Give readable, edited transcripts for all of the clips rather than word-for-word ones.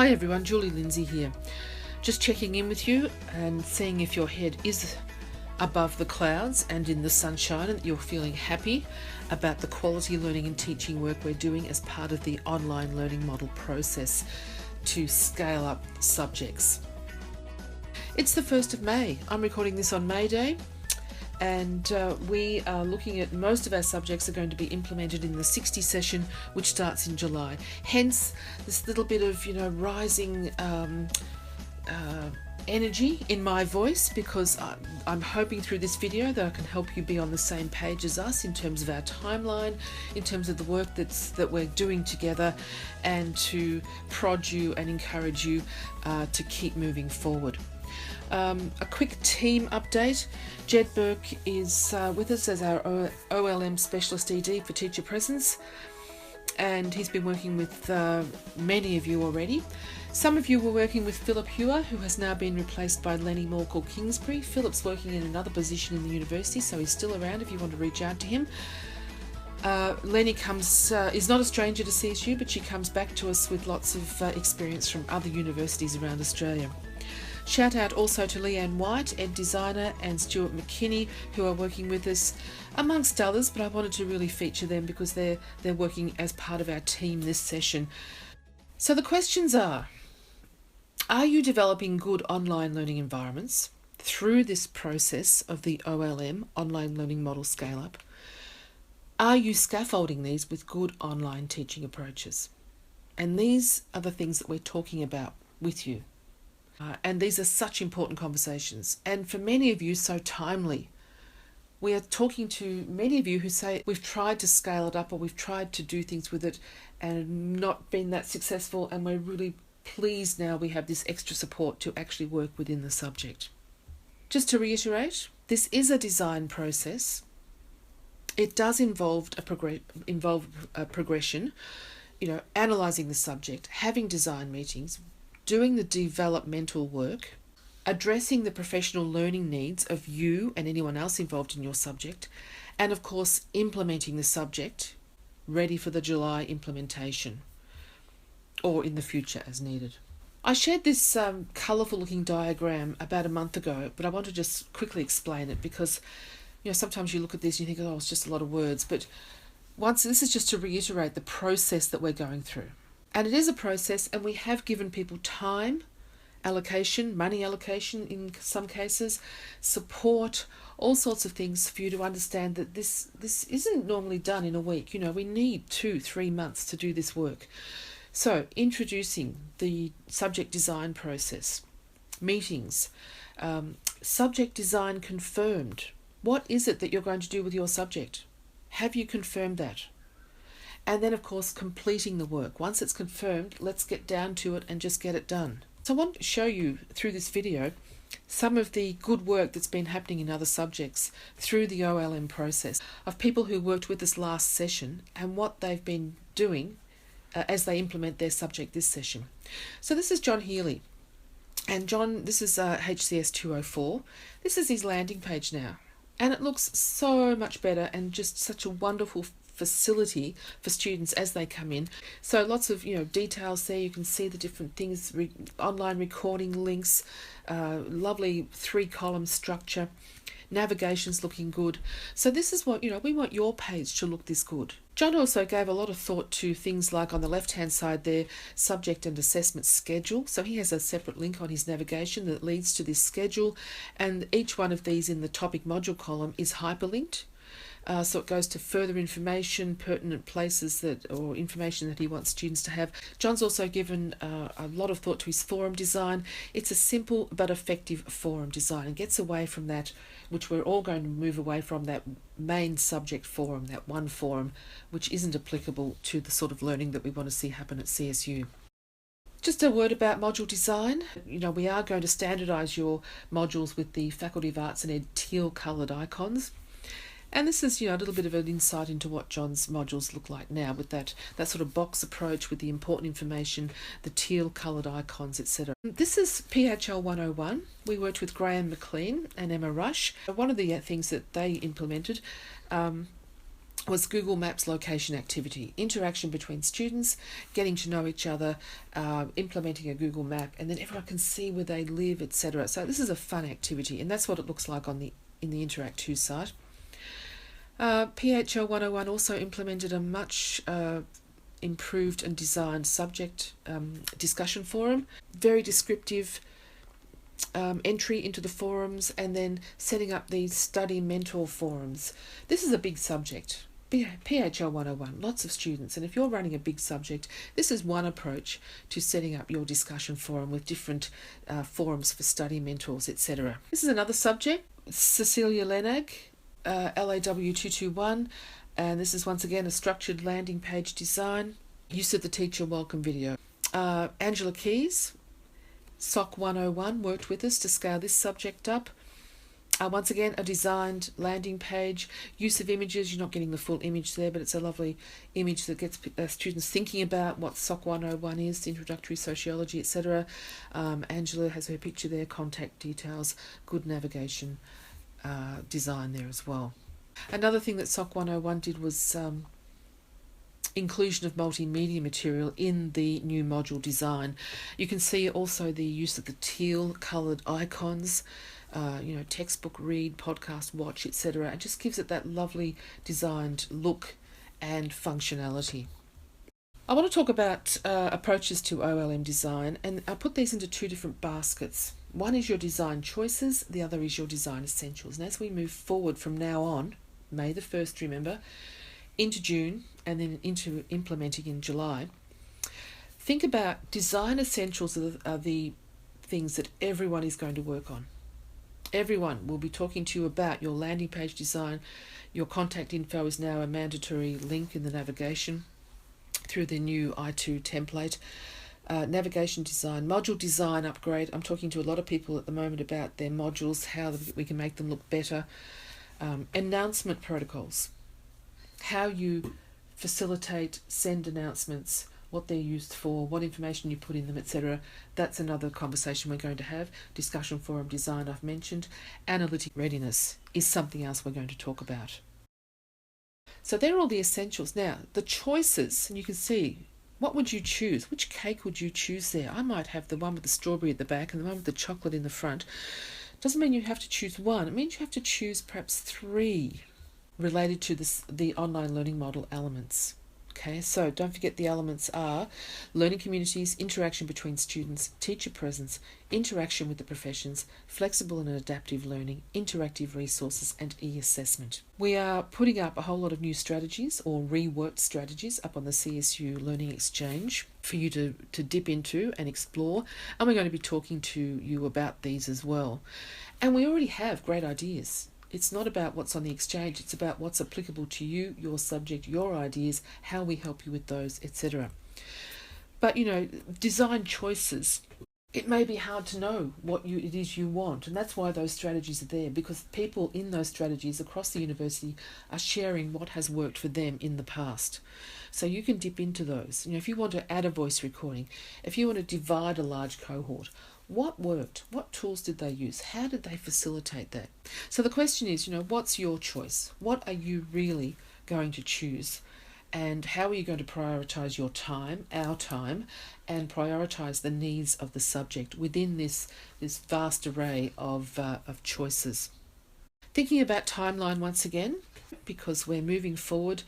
Hi everyone, Julie Lindsay here. Just checking in with you and seeing if your head is above the clouds and in the sunshine and that you're feeling happy about the quality learning and teaching work we're doing as part of the online learning model process to scale up subjects. It's the 1st of May. I'm recording this on May Day, and we are looking at most of our subjects are going to be implemented in the 60 session, which starts in July. Hence this little bit of rising energy in my voice, because I'm hoping through this video that I can help you be on the same page as us in terms of our timeline, in terms of the work that we're doing together, and to prod you and encourage you to keep moving forward. A quick team update. Jed Burke is with us as our OLM Specialist ED for Teacher Presence, and he's been working with many of you already. Some of you were working with Philip Hewer, who has now been replaced by Lenny Morkel-Kingsbury. Philip's working in another position in the university, so he's still around if you want to reach out to him. Lenny is not a stranger to CSU, but she comes back to us with lots of experience from other universities around Australia. Shout out also to Leanne White, Ed Designer, and Stuart McKinney, who are working with us, amongst others, but I wanted to really feature them because they're working as part of our team this session. So the questions are you developing good online learning environments through this process of the OLM, Online Learning Model Scale-Up? Are you scaffolding these with good online teaching approaches? And these are the things that we're talking about with you. And these are such important conversations, and for many of you so timely. We are talking to many of you who say we've tried to scale it up, or we've tried to do things with it and not been that successful, and we're really pleased now we have this extra support to actually work within the subject. Just to reiterate, this is a design process. It does involve a progression, analysing the subject, having design meetings, doing the developmental work, addressing the professional learning needs of you and anyone else involved in your subject, and of course implementing the subject ready for the July implementation, or in the future as needed. I shared this colourful looking diagram about a month ago, but I want to just quickly explain it because sometimes you look at this and you think, oh, it's just a lot of words, but this is just to reiterate the process that we're going through. And it is a process, and we have given people time allocation, money allocation in some cases, support, all sorts of things for you to understand that this isn't normally done in a week. We need 2-3 months to do this work. So introducing the subject design process, meetings, subject design confirmed. What is it that you're going to do with your subject? Have you confirmed that? And then, of course, completing the work. Once it's confirmed, let's get down to it and just get it done. So I want to show you through this video some of the good work that's been happening in other subjects through the OLM process of people who worked with us last session and what they've been doing as they implement their subject this session. So this is John Healy. And John, this is HCS 204. This is his landing page now. And it looks so much better and just such a wonderful facility for students as they come in. So lots of details there. You can see the different things, online recording links, lovely 3-column structure, navigation's looking good. So this is what we want your page to look this good. John also gave a lot of thought to things like on the left hand side there, subject and assessment schedule. So he has a separate link on his navigation that leads to this schedule, and each one of these in the topic module column is hyperlinked. So it goes to further information, pertinent places or information that he wants students to have. John's also given a lot of thought to his forum design. It's a simple but effective forum design and gets away from that, which we're all going to move away from, that main subject forum, that one forum, which isn't applicable to the sort of learning that we want to see happen at CSU. Just a word about module design. We are going to standardise your modules with the Faculty of Arts and Ed teal coloured icons. And this is, a little bit of an insight into what John's modules look like now, with that sort of box approach with the important information, the teal coloured icons, etc. This is PHL 101. We worked with Graham McLean and Emma Rush. One of the things that they implemented was Google Maps location activity, interaction between students, getting to know each other, implementing a Google map, and then everyone can see where they live, etc. So this is a fun activity, and that's what it looks like in the Interact 2 site. PHL 101 also implemented a much improved and designed subject discussion forum, very descriptive entry into the forums, and then setting up these study mentor forums. This is a big subject. PHL 101, lots of students, and if you're running a big subject, this is one approach to setting up your discussion forum with different forums for study mentors, etc. This is another subject, Cecilia Lenag, LAW 221, and this is once again a structured landing page design, use of the teacher welcome video. Angela Keys, SOC 101, worked with us to scale this subject up. Once again, a designed landing page, use of images. You're not getting the full image there, but it's a lovely image that gets students thinking about what SOC 101 is, introductory sociology, etc. Angela has her picture there, contact details, good navigation design there as well. Another thing that SOC 101 did was inclusion of multimedia material in the new module design. You can see also the use of the teal coloured icons, textbook read, podcast watch, etc. It just gives it that lovely designed look and functionality. I want to talk about approaches to OLM design, and I put these into two different baskets. One is your design choices, the other is your design essentials. And as we move forward from now on, May the 1st, remember, into June, and then into implementing in July, think about design essentials are the things that everyone is going to work on. Everyone will be talking to you about your landing page design. Your contact info is now a mandatory link in the navigation through the new i2 template. Navigation design, module design upgrade. I'm talking to a lot of people at the moment about their modules, how we can make them look better. Announcement protocols, how you facilitate, send announcements, what they're used for, what information you put in them, etc. That's another conversation we're going to have. Discussion forum design I've mentioned. Analytic readiness is something else we're going to talk about. So they're all the essentials. Now, the choices, and you can see, what would you choose? Which cake would you choose there? I might have the one with the strawberry at the back and the one with the chocolate in the front. Doesn't mean you have to choose one. It means you have to choose perhaps three related to the online learning model elements. Okay, so don't forget the elements are learning communities, interaction between students, teacher presence, interaction with the professions, flexible and adaptive learning, interactive resources, and e-assessment. We are putting up a whole lot of new strategies or reworked strategies up on the CSU Learning Exchange for you to dip into and explore, and we're going to be talking to you about these as well. And we already have great ideas. It's not about what's on the exchange, it's about what's applicable to you, your subject, your ideas, how we help you with those, etc. But, design choices. It may be hard to know what it is you want, and that's why those strategies are there, because people in those strategies across the university are sharing what has worked for them in the past. So you can dip into those. If you want to add a voice recording, if you want to divide a large cohort, what worked? What tools did they use? How did they facilitate that? So the question is, what's your choice? What are you really going to choose? And how are you going to prioritise your time, our time, and prioritise the needs of the subject within this vast array of choices? Thinking about timeline once again, because we're moving forward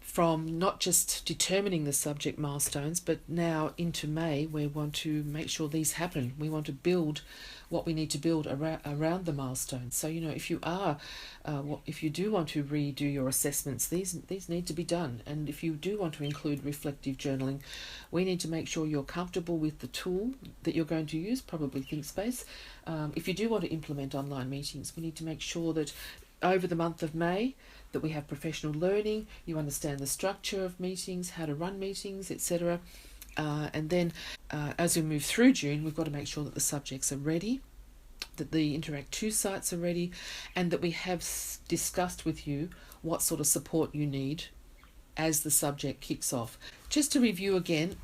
from not just determining the subject milestones, but now into May, we want to make sure these happen. We want to build what we need to build around the milestones. So, if you do want to redo your assessments, these need to be done. And if you do want to include reflective journaling, we need to make sure you're comfortable with the tool that you're going to use, probably ThinkSpace. If you do want to implement online meetings, we need to make sure that over the month of May, that we have professional learning, you understand the structure of meetings, how to run meetings, etc. And then as we move through June, we've got to make sure that the subjects are ready, that the Interact 2 sites are ready, and that we have discussed with you what sort of support you need as the subject kicks off. Just to review again,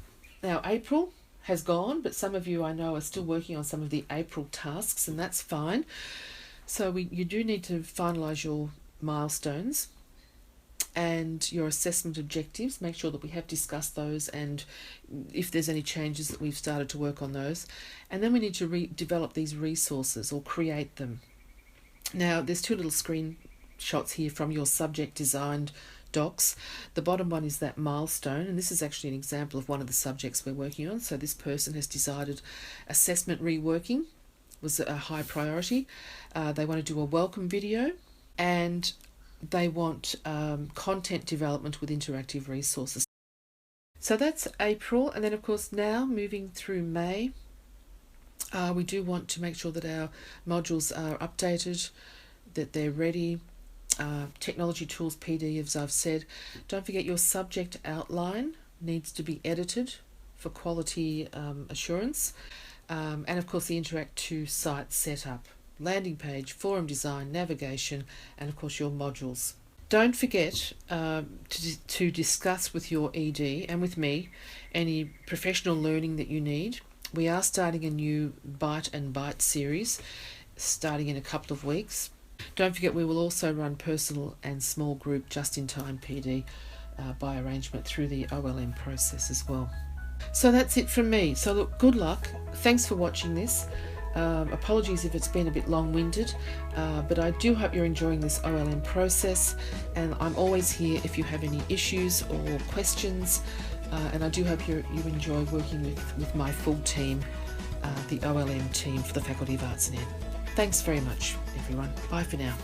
now April has gone, but some of you I know are still working on some of the April tasks, and that's fine. So you do need to finalise your milestones. and your assessment objectives. Make sure that we have discussed those, and if there's any changes that we've started to work on those. And then we need to develop these resources or create them. Now there's two little screenshots here from your subject designed docs. The bottom one is that milestone, and this is actually an example of one of the subjects we're working on. So this person has decided assessment reworking was a high priority. They want to do a welcome video, and they want content development with interactive resources. So that's April, and then of course now moving through May, we do want to make sure that our modules are updated, that they're ready. Technology tools PD, as I've said. Don't forget your subject outline needs to be edited for quality assurance. And of course the Interact 2 site setup, landing page, forum design, navigation, and of course your modules. Don't forget to discuss with your ED and with me any professional learning that you need. We are starting a new Bite and Byte series starting in a couple of weeks. Don't forget we will also run personal and small group just-in-time PD by arrangement through the OLM process as well. So that's it from me. So look, good luck. Thanks for watching this. Apologies if it's been a bit long-winded, but I do hope you're enjoying this OLM process, and I'm always here if you have any issues or questions, and I do hope you enjoy working with my full team, the OLM team for the Faculty of Arts and Ed. Thanks very much, everyone. Bye for now.